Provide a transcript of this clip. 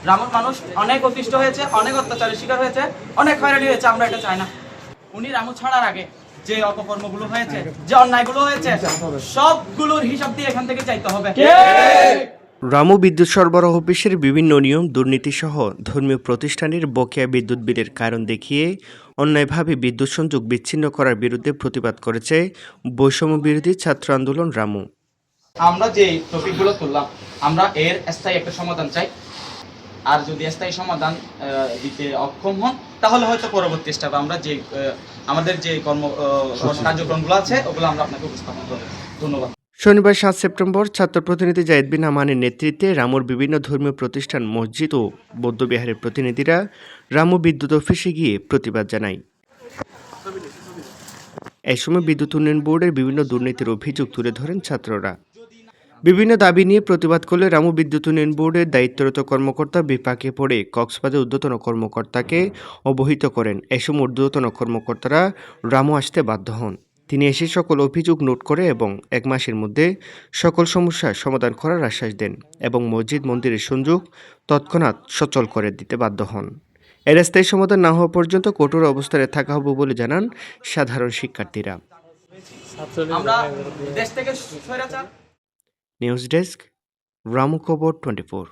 রামুর মানুষ অনেক অতিষ্ঠ হয়েছে, অনেক অত্যাচারের শিকার হয়েছে, অনেক হয়রানি হয়েছে। আমরা এটা চাই না। উনি রামু ছাড়ার আগে যে অপকর্মগুলো হয়েছে, যে অন্যায়গুলো হয়েছে, সবগুলোর হিসাব দিয়ে এখান থেকে চাইতে হবে। রামু বিদ্যুৎ সরবরাহ অফিসের বিভিন্ন নিয়ম, দুর্নীতিসহ ধর্মীয় প্রতিষ্ঠানের বকেয়া বিদ্যুৎ বিলের কারণ দেখিয়ে অন্যায়ভাবে বিদ্যুৎ সংযোগ বিচ্ছিন্ন করার বিরুদ্ধে প্রতিবাদ করেছে বৈষম্য বিরোধী ছাত্র আন্দোলন রামু। আমরা যে টপিকগুলো তুললাম, আমরা এর স্থায়ী একটা সমাধান চাই। আর যদি স্থায়ী সমাধান দিতে অক্ষম হন, তাহলে হয়তো পরবর্তী স্টেপে আমরা যে আমাদের যে কার্যক্রমগুলো আছে ওগুলো আমরা আপনাকে উপস্থাপন করব। ধন্যবাদ। শনিবার ৭ সেপ্টেম্বর ছাত্র প্রতিনিধি জায়েদ বিন আমানের নেতৃত্বে রামুর বিভিন্ন ধর্মীয় প্রতিষ্ঠান, মসজিদ ও বৌদ্ধবিহারের প্রতিনিধিরা রামু বিদ্যুৎ অফিসে গিয়ে প্রতিবাদ জানায়। এই সময় বিদ্যুৎ উন্নয়ন বোর্ডের বিভিন্ন দুর্নীতির অভিযোগ তুলে ধরেন ছাত্ররা। বিভিন্ন দাবি নিয়ে প্রতিবাদ করলে রামু বিদ্যুৎ উন্নয়ন বোর্ডের দায়িত্বরত কর্মকর্তা বিপাকে পড়ে কক্সবাজার ঊর্ধ্বতন কর্মকর্তাকে অবহিত করেন। এই সময় ঊর্ধ্বতন কর্মকর্তারা রামু আসতে বাধ্য হন। তিনি এসে সকল অভিযোগ নোট করে এবং ১ মাসের মধ্যে সকল সমস্যার সমাধান করার আশ্বাস দেন এবং মসজিদ মন্দিরের সংযোগ তৎক্ষণাৎ সচল করে দিতে বাধ্য হন। এর স্থায়ী সমাধান না হওয়া পর্যন্ত কঠোর অবস্থানে থাকা হবে বলে জানান সাধারণ শিক্ষার্থীরা। আমরা দেশ থেকে স্বৈরাচার নিউজ ডেস্ক, রামু খবর 24।